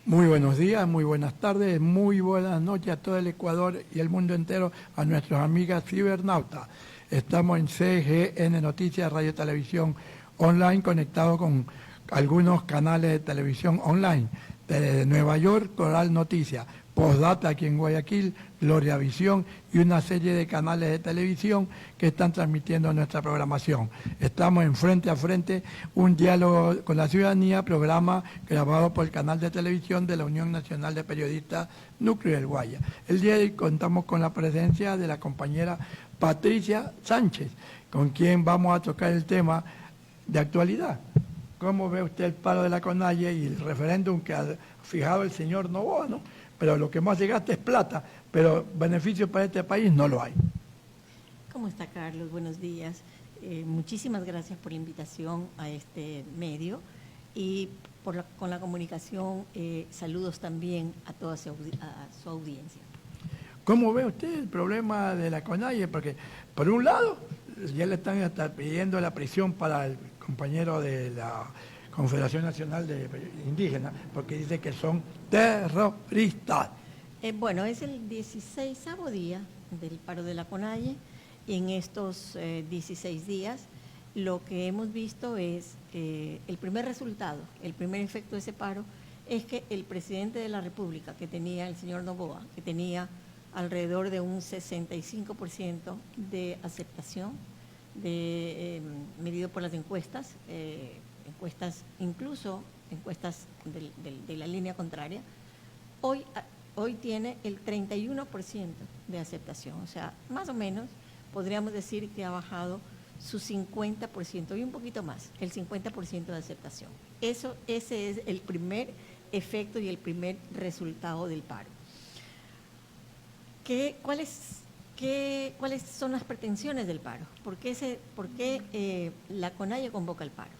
Muy buenos días, muy buenas tardes, muy buenas noches a todo el Ecuador y el mundo entero, a nuestras amigas cibernautas. Estamos en CGN Noticias, Radio Televisión Online, conectados con algunos canales de televisión online. Desde Nueva York, Coral Noticias, Postdata aquí en Guayaquil, Gloria Visión y una serie de canales de televisión que están transmitiendo nuestra programación. Estamos en Frente a Frente, un diálogo con la ciudadanía, programa grabado por el canal de televisión de la Unión Nacional de Periodistas Núcleo del Guaya. El día de hoy contamos con la presencia de la compañera Patricia Sánchez, con quien vamos a tocar el tema de actualidad. ¿Cómo ve usted el paro de la CONAIE y el referéndum que ha fijado el señor Noboa, ¿no? Pero lo que más se gasta es plata, pero beneficios para este país no lo hay. ¿Cómo está, Carlos? Buenos días. Muchísimas gracias por la invitación a este medio y con la comunicación. Saludos también a toda su audiencia. ¿Cómo ve usted el problema de la CONAIE? Porque, por un lado, ya le están hasta pidiendo la prisión para el compañero de la Confederación Nacional de Indígenas, porque dice que son terroristas. Bueno, es el 16º día del paro de la CONAIE y en estos 16 días lo que hemos visto es el primer resultado, el primer efecto de ese paro es que el presidente de la República, que tenía el señor Noboa, que tenía alrededor de un 65% de aceptación, medido por las encuestas, incluso encuestas de la línea contraria, hoy tiene el 31% de aceptación. O sea, más o menos podríamos decir que ha bajado su 50% y un poquito más, el 50% de aceptación. Ese es el primer efecto y el primer resultado del paro. ¿Cuáles son las pretensiones del paro? ¿Por qué la CONAIE convoca el paro?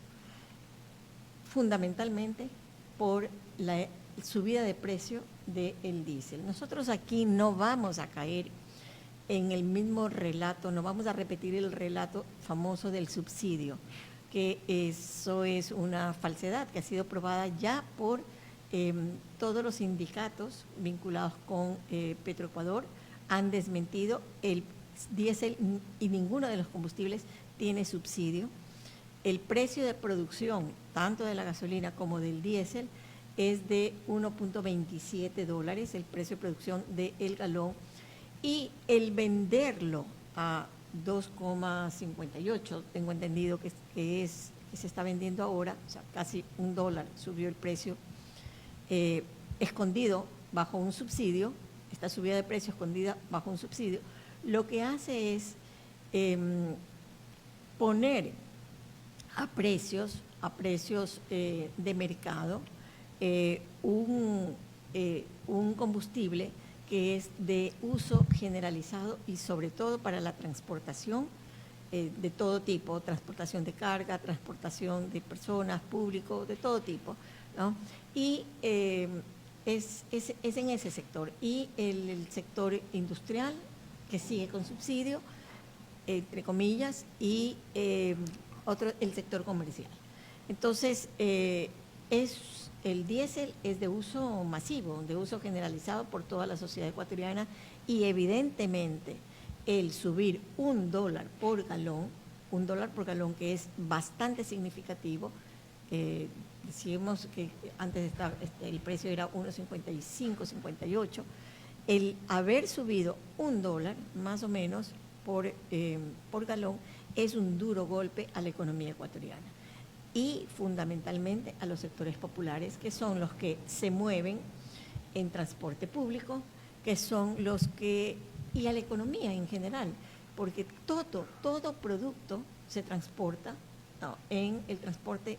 Fundamentalmente por la subida de precio del diésel. Nosotros aquí no vamos a caer en el mismo relato, no vamos a repetir el relato famoso del subsidio, que eso es una falsedad que ha sido probada ya por todos los sindicatos vinculados con Petroecuador. Han desmentido el diésel y ninguno de los combustibles tiene subsidio. El precio de producción, tanto de la gasolina como del diésel, es de $1.27, el precio de producción del galón, y el venderlo a 2,58, tengo entendido que se está vendiendo ahora, o sea, casi $1 subió el precio, escondido bajo un subsidio, esta subida de precio escondida bajo un subsidio, lo que hace es poner a precios de mercado un combustible que es de uso generalizado y sobre todo para la transportación de todo tipo, transportación de carga, transportación de personas, público, de todo tipo, ¿no? Y es en ese sector. Y el sector industrial, que sigue con subsidio, entre comillas, y el sector comercial. Entonces, el diésel es de uso masivo, de uso generalizado por toda la sociedad ecuatoriana y evidentemente el subir $1 por galón, que es bastante significativo. Decimos que antes el precio era 1.55, 58. El haber subido $1 más o menos por galón es un duro golpe a la economía ecuatoriana y fundamentalmente a los sectores populares, que son los que se mueven en transporte público, que son los que, y a la economía en general, porque todo producto se transporta, ¿no?, en el transporte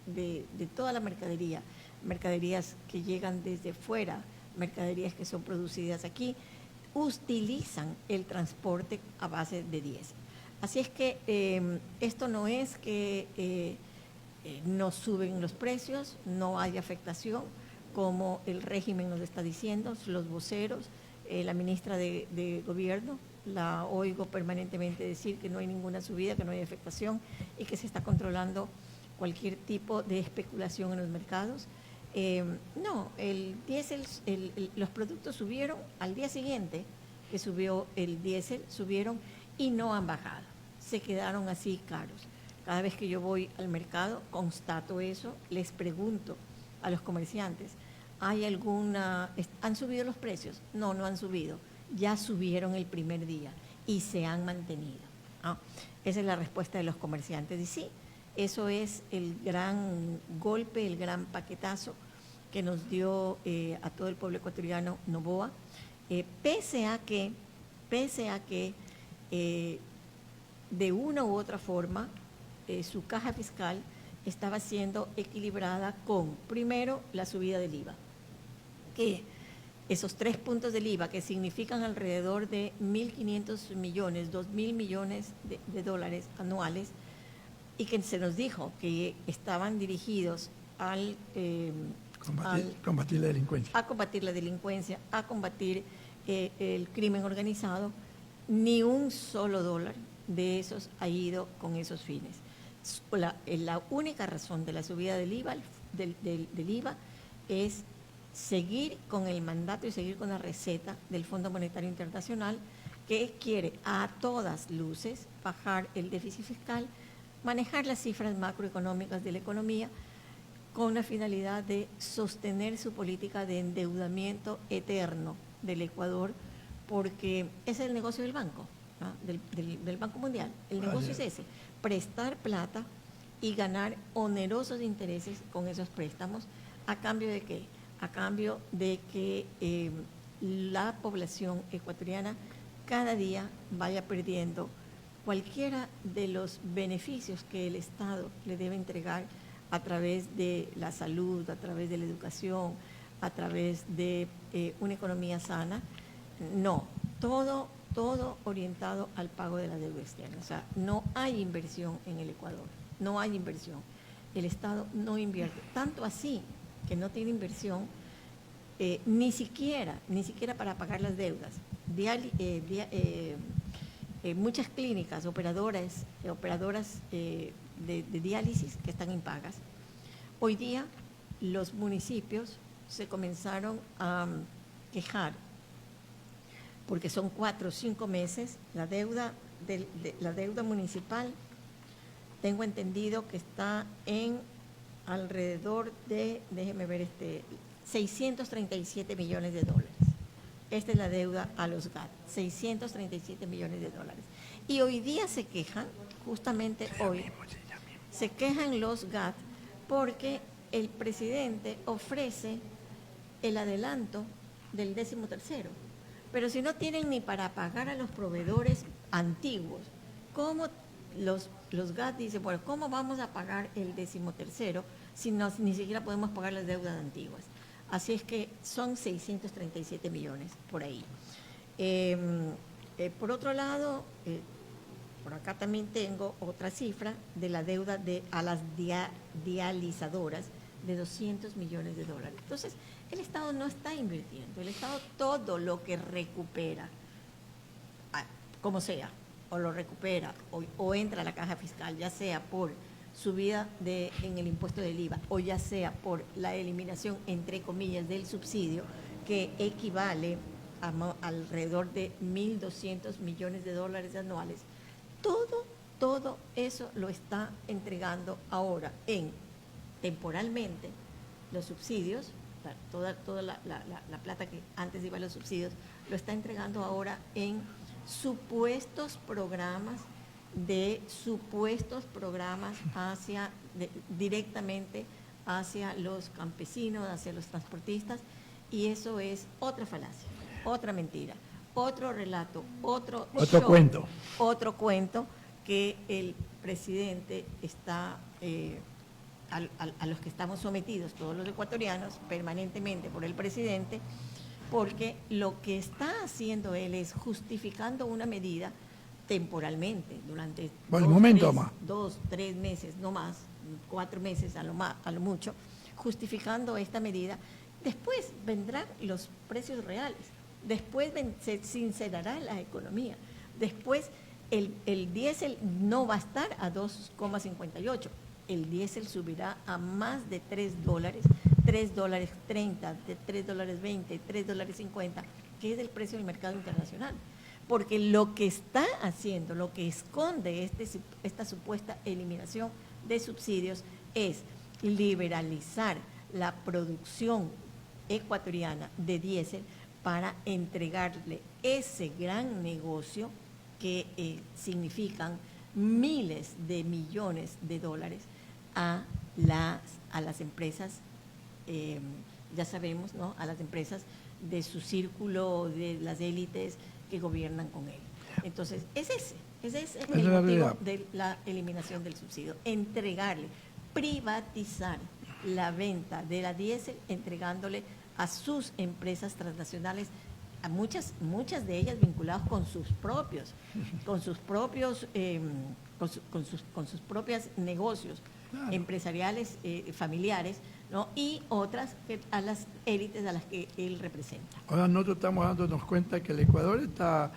de toda la mercadería, mercaderías que llegan desde fuera, mercaderías que son producidas aquí, utilizan el transporte a base de diésel. Así es que esto no es que no suben los precios, no hay afectación, como el régimen nos está diciendo, los voceros, la ministra de Gobierno, la oigo permanentemente decir que no hay ninguna subida, que no hay afectación y que se está controlando cualquier tipo de especulación en los mercados. No, el diésel, los productos subieron al día siguiente que subió el diésel, subieron y no han bajado. Se quedaron así caros. Cada vez que yo voy al mercado, constato eso, les pregunto a los comerciantes, ¿han subido los precios? No, no han subido. Ya subieron el primer día y se han mantenido. ¿No? Esa es la respuesta de los comerciantes. Y sí, eso es el gran golpe, el gran paquetazo que nos dio a todo el pueblo ecuatoriano Noboa, pese a que de una u otra forma su caja fiscal estaba siendo equilibrada con, primero, la subida del IVA, que esos 3 puntos del IVA, que significan alrededor de 1.500 millones, 2.000 millones de dólares anuales, y que se nos dijo que estaban dirigidos al combatir la delincuencia. A combatir la delincuencia, a combatir el crimen organizado, ni un solo dólar de esos ha ido con esos fines. La única razón de la subida del IVA, del IVA es seguir con el mandato y seguir con la receta del Fondo Monetario Internacional, que quiere a todas luces bajar el déficit fiscal, manejar las cifras macroeconómicas de la economía con la finalidad de sostener su política de endeudamiento eterno del Ecuador, porque ese es el negocio del banco, ¿no? del Banco Mundial. El negocio es ese, prestar plata y ganar onerosos intereses con esos préstamos. ¿A cambio de qué? A cambio de que la población ecuatoriana cada día vaya perdiendo cualquiera de los beneficios que el Estado le debe entregar a través de la salud, a través de la educación, a través de una economía sana. No, todo orientado al pago de la deuda externa. O sea, no hay inversión en el Ecuador, no hay inversión. El Estado no invierte, tanto así que no tiene inversión ni siquiera para pagar las deudas. Muchas clínicas operadoras de diálisis que están impagas. Hoy día los municipios se comenzaron a quejar porque son 4 o 5 meses la deuda municipal. Tengo entendido que está en alrededor de, déjeme ver, 637 millones de dólares. Esta es la deuda a los GAT, 637 millones de dólares. Y hoy día se quejan, justamente hoy, se quejan los GAT porque el presidente ofrece el adelanto del 13º. Pero si no tienen ni para pagar a los proveedores antiguos, ¿cómo los GAT dicen, bueno, ¿cómo vamos a pagar el 13º si ni siquiera podemos pagar las deudas antiguas? Así es que son 637 millones por ahí. Por otro lado, por acá también tengo otra cifra de la deuda a las dializadoras de 200 millones de dólares. Entonces, el Estado no está invirtiendo. El Estado todo lo que recupera, como sea, o lo recupera o entra a la caja fiscal, ya sea por subida en el impuesto del IVA o ya sea por la eliminación, entre comillas, del subsidio, que equivale a alrededor de 1.200 millones de dólares anuales. Todo eso lo está entregando ahora temporalmente los subsidios, toda la plata que antes iba a los subsidios, lo está entregando ahora en supuestos programas directamente hacia los campesinos, hacia los transportistas, y eso es otra falacia, otra mentira, otro relato, otro show, otro cuento que el presidente está, a los que estamos sometidos todos los ecuatorianos permanentemente por el presidente, porque lo que está haciendo él es justificando una medida temporalmente, durante 2, 3 meses, no más, 4 meses a lo mucho, justificando esta medida. Después vendrán los precios reales, después se sincerará la economía, después el diésel no va a estar a 2,58, el diésel subirá a más de $3 $3.30, de $3.20, $3.50, que es el precio del mercado internacional. Porque lo que está haciendo, lo que esconde esta supuesta eliminación de subsidios es liberalizar la producción ecuatoriana de diésel para entregarle ese gran negocio que significan miles de millones de dólares a las empresas, ya sabemos, ¿no?, a las empresas de su círculo, de las élites que gobiernan con él. Entonces, ese es el motivo de la eliminación del subsidio, entregarle, privatizar la venta de la diésel, entregándole a sus empresas transnacionales, a muchas de ellas vinculadas con sus propios negocios, claro, empresariales, familiares, ¿no?, y otras a las élites a las que él representa. Ahora nosotros estamos dándonos cuenta que el Ecuador está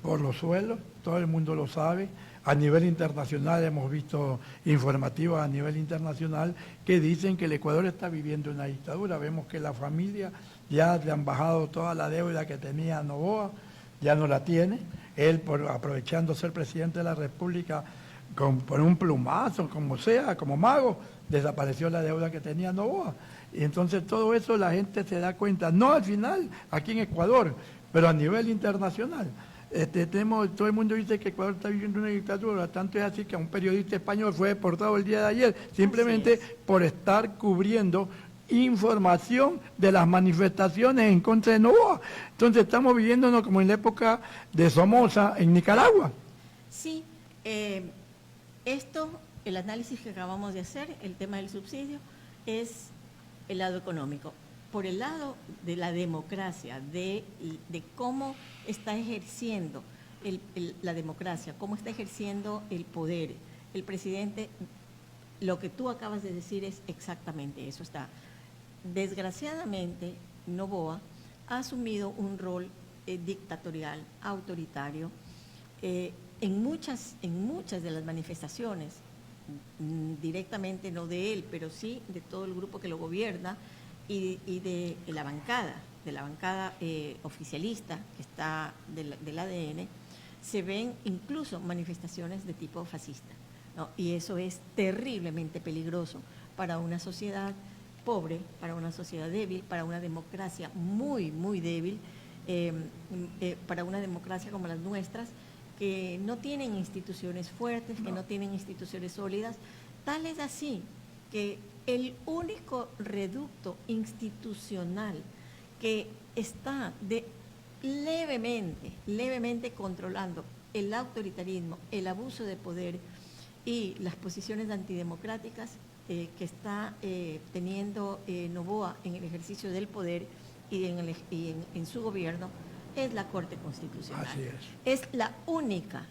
por los suelos, todo el mundo lo sabe. A nivel internacional hemos visto informativos a nivel internacional que dicen que el Ecuador está viviendo una dictadura. Vemos que la familia ya le han bajado toda la deuda que tenía Noboa, ya no la tiene. Él, aprovechando ser presidente de la República, por un plumazo, como sea, como mago, desapareció la deuda que tenía Noboa. Y entonces todo eso la gente se da cuenta, no al final aquí en Ecuador, pero a nivel internacional. Todo el mundo dice que Ecuador está viviendo una dictadura, tanto es así que un periodista español fue deportado el día de ayer, simplemente por estar cubriendo información de las manifestaciones en contra de Noboa. Entonces estamos viviéndonos como en la época de Somoza en Nicaragua. Sí, el análisis que acabamos de hacer, el tema del subsidio, es el lado económico. Por el lado de la democracia, de cómo está ejerciendo la democracia, cómo está ejerciendo el poder. El presidente, lo que tú acabas de decir es exactamente eso. Desgraciadamente, Noboa ha asumido un rol dictatorial, autoritario, en muchas de las manifestaciones, directamente no de él, pero sí de todo el grupo que lo gobierna y de la bancada oficialista que está del ADN, se ven incluso manifestaciones de tipo fascista, ¿no? Y eso es terriblemente peligroso para una sociedad pobre, para una sociedad débil, para una democracia muy, muy débil, para una democracia como las nuestras, que no tienen instituciones fuertes, que no tienen instituciones sólidas. Tal es así que el único reducto institucional que está levemente controlando el autoritarismo, el abuso de poder y las posiciones antidemocráticas que está teniendo Noboa en el ejercicio del poder y en su gobierno, es la Corte Constitucional. Así es la única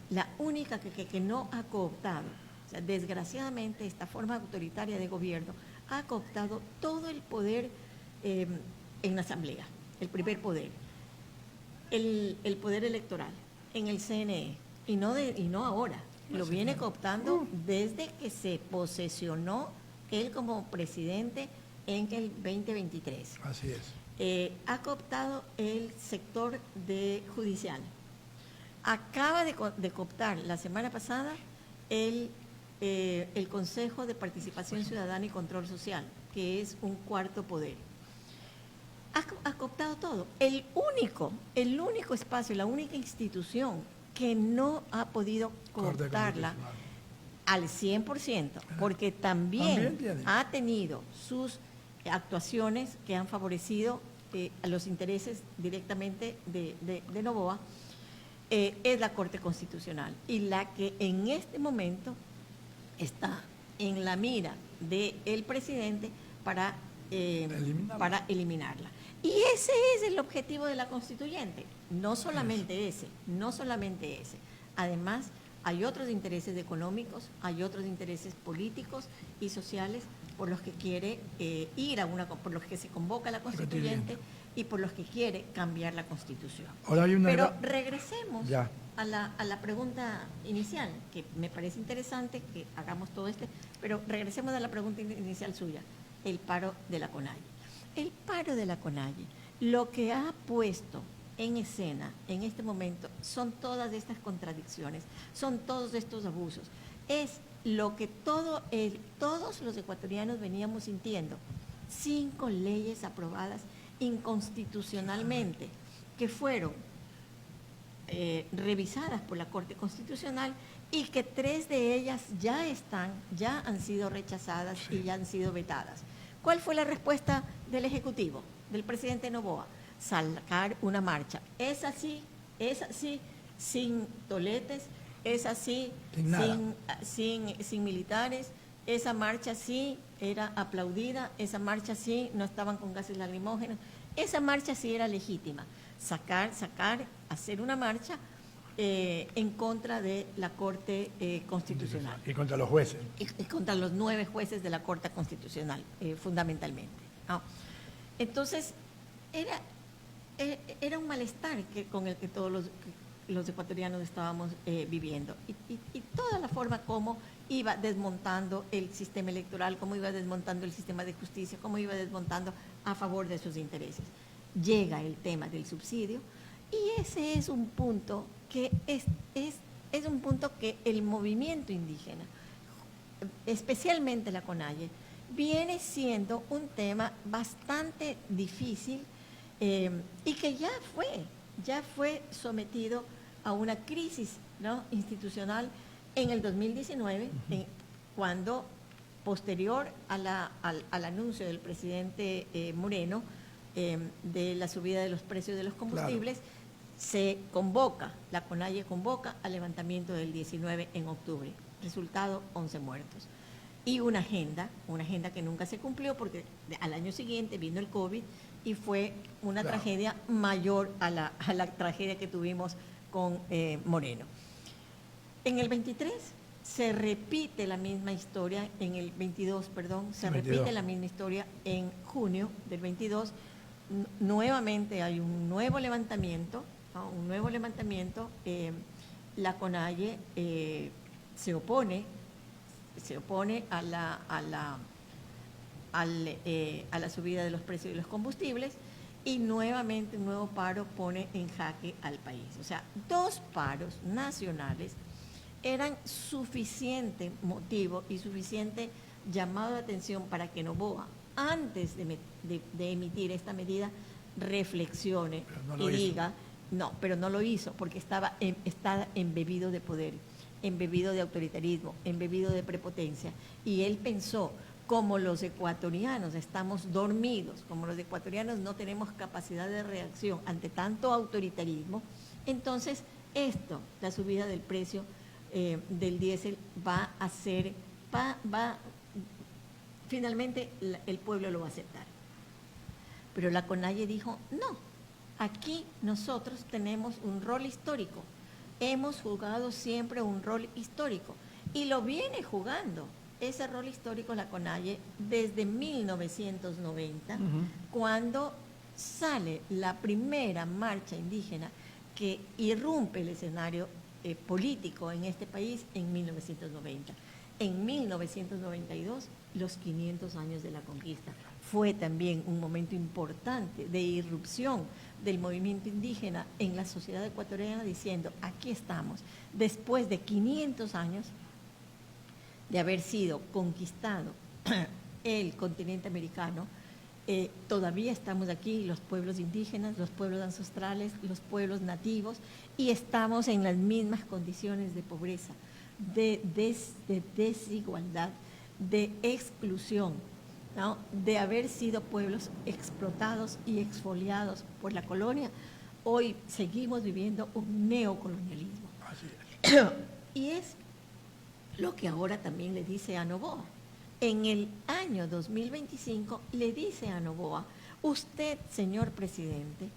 que no ha cooptado. O sea, desgraciadamente, esta forma autoritaria de gobierno ha cooptado todo el poder en la Asamblea, el primer poder, el poder electoral, en el CNE, y no ahora. Lo viene cooptando desde que se posesionó él como presidente en el 2023. Así es. Ha cooptado el sector judicial. Acaba de cooptar la semana pasada el Consejo de Participación Ciudadana y Control Social, que es un cuarto poder. Ha cooptado todo. El único espacio, la única institución que no ha podido cooptarla al 100%, porque también ha tenido sus actuaciones que han favorecido a los intereses directamente de Noboa, es la Corte Constitucional, y la que en este momento está en la mira del presidente para eliminarla. Y ese es el objetivo de la constituyente, no solamente ese. Además, hay otros intereses económicos, hay otros intereses políticos y sociales por los que quiere por los que se convoca la constituyente y por los que quiere cambiar la Constitución. Pero regresemos a la pregunta inicial, que me parece interesante que hagamos todo pero regresemos a la pregunta inicial suya. el paro de la CONAIE. El paro de la CONAIE, lo que ha puesto en escena en este momento son todas estas contradicciones, son todos estos abusos. Es lo que todos los ecuatorianos veníamos sintiendo. 5 leyes aprobadas inconstitucionalmente, que fueron revisadas por la Corte Constitucional y que 3 de ellas ya han sido rechazadas y ya han sido vetadas. ¿Cuál fue la respuesta del Ejecutivo, del presidente Noboa? Sacar una marcha. Es así, sin toletes, es así, sin militares. Esa marcha sí era aplaudida, esa marcha sí no estaban con gases lacrimógenos, esa marcha sí era legítima. Hacer una marcha en contra de la Corte Constitucional. Y contra los jueces. Y contra los 9 jueces de la Corte Constitucional, fundamentalmente, ¿no? Entonces, era un malestar con el que todos los ecuatorianos estábamos viviendo. Y toda la forma como iba desmontando el sistema electoral, cómo iba desmontando el sistema de justicia, cómo iba desmontando a favor de sus intereses. Llega el tema del subsidio y ese es un punto que es un punto que el movimiento indígena, especialmente la CONAIE, viene siendo un tema bastante difícil y que ya fue sometido a una crisis, ¿no?, institucional en el 2019, cuando, posterior al anuncio del presidente Moreno de la subida de los precios de los combustibles, claro, la CONAIE convoca al levantamiento del 19 en octubre. Resultado, 11 muertos. Y una agenda que nunca se cumplió porque al año siguiente vino el COVID y fue una tragedia mayor a la tragedia que tuvimos con Moreno. En el 23 se repite la misma historia, en el 22, perdón, repite la misma historia en junio del 22. Nuevamente hay un nuevo levantamiento, ¿no? La CONAIE se opone a la subida de los precios de los combustibles y nuevamente un nuevo paro pone en jaque al país. O sea, 2 paros nacionales eran suficiente motivo y suficiente llamado de atención para que Noboa, antes de emitir esta medida, reflexione y diga, no, pero no lo hizo porque estaba embebido de poder, embebido de autoritarismo, embebido de prepotencia, y él pensó, como los ecuatorianos estamos dormidos, como los ecuatorianos no tenemos capacidad de reacción ante tanto autoritarismo, entonces la subida del precio del diésel finalmente el pueblo lo va a aceptar. Pero la CONAIE dijo, no, aquí nosotros tenemos un rol histórico, hemos jugado siempre un rol histórico y lo viene jugando ese rol histórico la CONAIE desde 1990, cuando sale la primera marcha indígena que irrumpe el escenario político en este país en 1990. En 1992, los 500 años de la conquista. Fue también un momento importante de irrupción del movimiento indígena en la sociedad ecuatoriana, diciendo, aquí estamos, después de 500 años de haber sido conquistado el continente americano, todavía estamos aquí, los pueblos indígenas, los pueblos ancestrales, los pueblos nativos, y estamos en las mismas condiciones de pobreza, de desigualdad, de exclusión, ¿no?, de haber sido pueblos explotados y expoliados por la colonia. Hoy seguimos viviendo un neocolonialismo. Así es. Y es lo que ahora también le dice a Noboa. En el año 2025 le dice a Noboa, usted, señor presidente,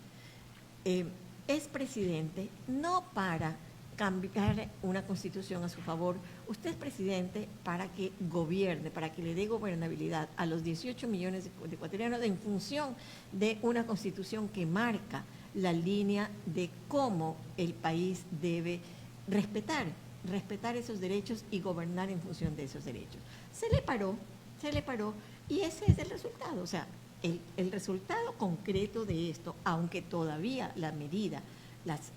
es presidente no para cambiar una constitución a su favor, usted es presidente para que gobierne, para que le dé gobernabilidad a los 18 millones de ecuatorianos en función de una constitución que marca la línea de cómo el país debe respetar esos derechos y gobernar en función de esos derechos. Se le paró se le paró y ese es el resultado. O sea, el resultado concreto de esto, aunque todavía la medida, las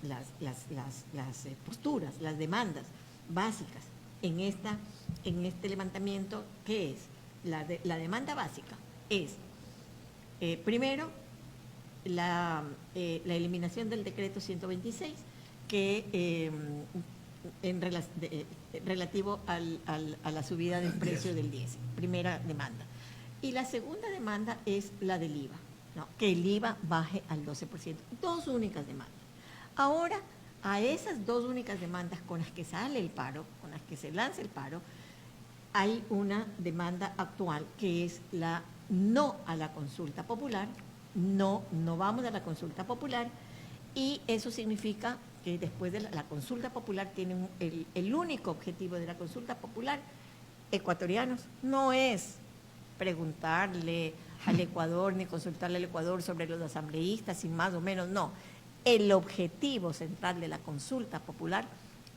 posturas, las demandas básicas en este levantamiento, ¿qué es? La demanda básica es, primero, la eliminación del decreto 126, que relativo a la subida del precio del diésel, primera demanda. Y la segunda demanda es la del IVA, ¿no? Que el IVA baje al 12%. Dos únicas demandas. Ahora, a esas dos únicas demandas con las que sale el paro, con las que se lanza el paro, hay una demanda actual que es la no a la consulta popular, no vamos a la consulta popular, y eso significa que después de la consulta popular tiene el único objetivo de la consulta popular, ecuatorianos, no es preguntarle al Ecuador ni consultarle al Ecuador sobre los asambleístas y más o menos, no. El objetivo central de la consulta popular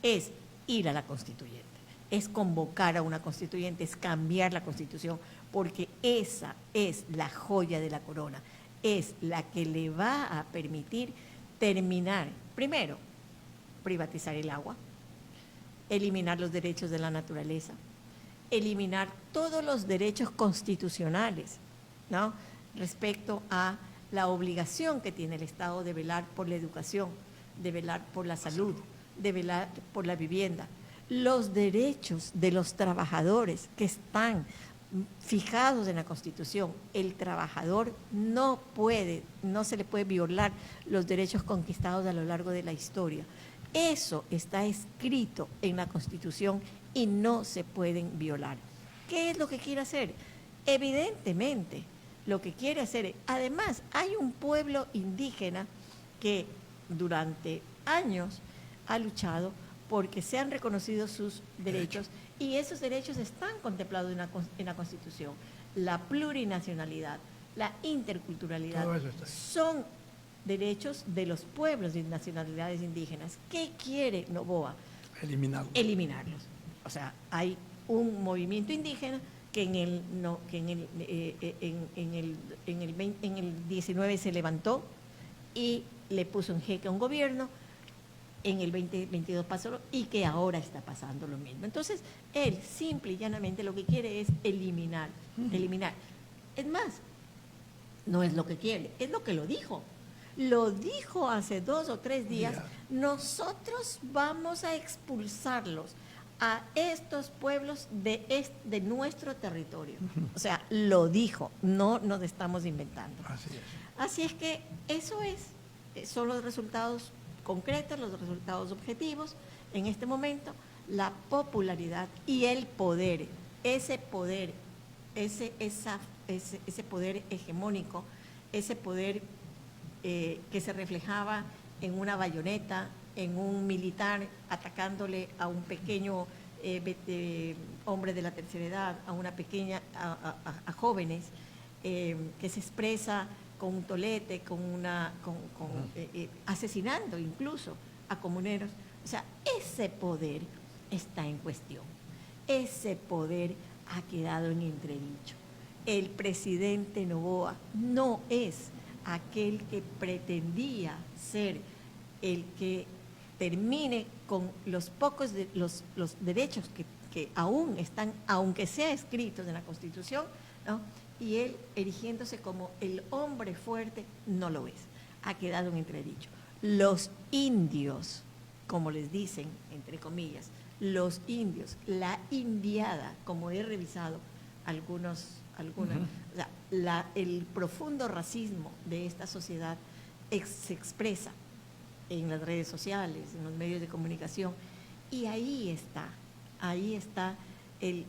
es ir a la constituyente, es convocar a una constituyente, es cambiar la constitución, porque esa es la joya de la corona, es la que le va a permitir terminar, primero, privatizar el agua, eliminar los derechos de la naturaleza, eliminar todos los derechos constitucionales, ¿no? Respecto a la obligación que tiene el Estado de velar por la educación, de velar por la salud, de velar por la vivienda, los derechos de los trabajadores que están fijados en la Constitución. El trabajador no se le puede violar los derechos conquistados a lo largo de la historia. Eso está escrito en la Constitución y no se pueden violar. ¿Qué es lo que quiere hacer? Evidentemente, lo que quiere hacer, además, hay un pueblo indígena que durante años ha luchado porque sean reconocidos sus derechos y esos derechos están contemplados en la Constitución. La plurinacionalidad, la interculturalidad, son derechos de los pueblos y nacionalidades indígenas. ¿Qué quiere Noboa? Eliminarlos. O sea, hay un movimiento indígena que en el 19 se levantó y le puso en jaque a un gobierno, en el 2022 pasó y que ahora está pasando lo mismo. Entonces, él simple y llanamente lo que quiere es eliminar. Es más, no es lo que quiere, es lo que lo dijo. Lo dijo hace 2 o 3 días, nosotros vamos a expulsarlos a estos pueblos de nuestro territorio. O sea, lo dijo, no nos estamos inventando. Así es que eso son los resultados concretos, los resultados objetivos. En este momento, la popularidad y el poder, ese poder hegemónico, ese poder que se reflejaba en una bayoneta, en un militar atacándole a un pequeño hombre de la tercera edad, a jóvenes, que se expresa con un tolete, asesinando incluso a comuneros. O sea, ese poder está en cuestión. Ese poder ha quedado en entredicho. El presidente Noboa no es aquel que pretendía ser el que termine con los pocos los derechos que aún están, aunque sea escritos en la Constitución, ¿no? Y él erigiéndose como el hombre fuerte, no lo es. Ha quedado en entredicho. Los indios, como les dicen, entre comillas, los indios, la indiada, como he revisado algunas, o sea, el profundo racismo de esta sociedad se expresa en las redes sociales, en los medios de comunicación, y ahí está el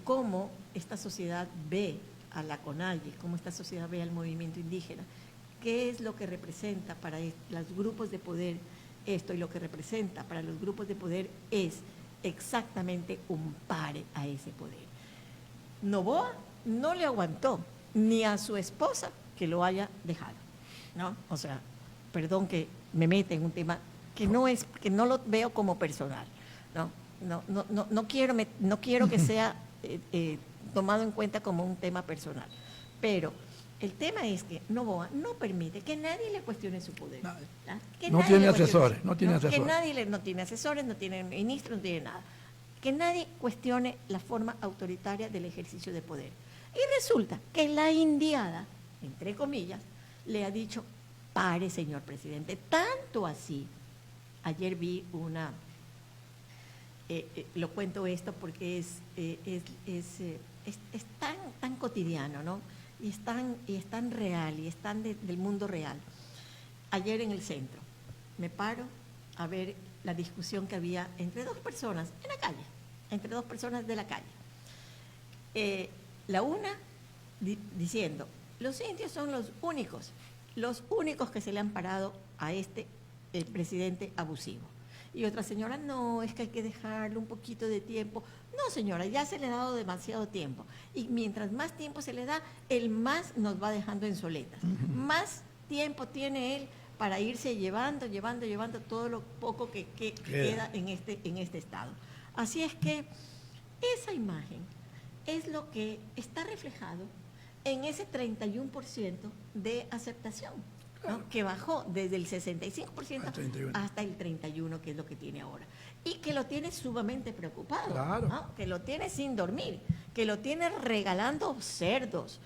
cómo esta sociedad ve a la CONAIE, cómo esta sociedad ve al movimiento indígena, qué es lo que representa para los grupos de poder esto, y lo que representa para los grupos de poder es exactamente un pare a ese poder. Noboa no le aguantó ni a su esposa que lo haya dejado, ¿no? O sea, perdón que me meta en un tema que no lo veo como personal, ¿no? no quiero que sea tomado en cuenta como un tema personal, pero el tema es que Noboa no permite que nadie le cuestione su poder. Que no nadie tiene le cuestione asesores, no tiene asesores. Que nadie no tiene asesores, no tiene ministros, no tiene nada. Que nadie cuestione la forma autoritaria del ejercicio de poder. Y resulta que la indiada, entre comillas, le ha dicho, pare, señor presidente. Tanto así, ayer vi lo cuento esto porque es tan cotidiano, ¿no? Y es tan real, y es tan del mundo real. Ayer en el centro, me paro a ver la discusión que había entre dos personas en la calle, entre dos personas de la calle. La una diciendo, los indios son los únicos que se le han parado a el presidente abusivo. Y otra señora, no, es que hay que dejarle un poquito de tiempo. No, señora, ya se le ha dado demasiado tiempo. Y mientras más tiempo se le da, él más nos va dejando en soletas. Más tiempo tiene él para irse llevando todo lo poco que queda en este estado. Así es que esa imagen es lo que está reflejado en ese 31% de aceptación, ¿no? Que bajó desde el 65% hasta el 31%, que es lo que tiene ahora. Y que lo tiene sumamente preocupado, claro, ¿no? Que lo tiene sin dormir, que lo tiene regalando cerdos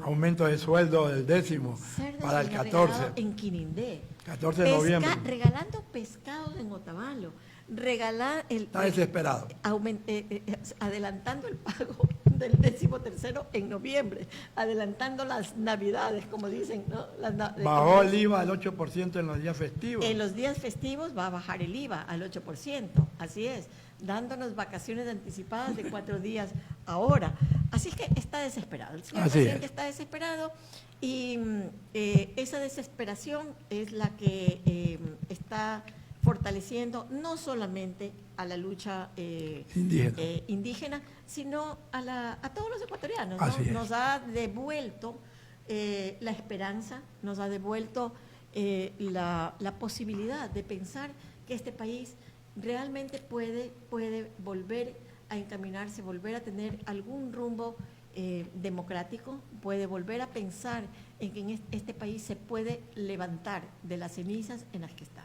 aumento de sueldo del 10º para el 14. En Quinindé. 14 de noviembre. Regalando pescados en Otavalo. Está desesperado. Adelantando el pago del 13º en noviembre, adelantando las navidades, como dicen, ¿no? Bajó el IVA al 8% en los días festivos. En los días festivos va a bajar el IVA al 8%, así es, dándonos vacaciones anticipadas de 4 días ahora. Así es que está desesperado, el señor presidente está desesperado, y esa desesperación es la que está fortaleciendo no solamente a la lucha indígena, sino a todos los ecuatorianos, ¿no? Nos ha devuelto la esperanza, nos ha devuelto la posibilidad de pensar que este país realmente puede volver a encaminarse, volver a tener algún rumbo democrático, puede volver a pensar en que en este país se puede levantar de las cenizas en las que está.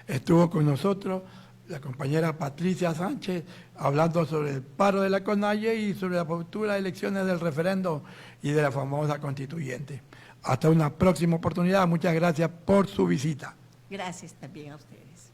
Estuvo con nosotros la compañera Patricia Sánchez hablando sobre el paro de la CONAIE y sobre las futuras elecciones del referendo y de la famosa constituyente. Hasta una próxima oportunidad. Muchas gracias por su visita. Gracias también a ustedes.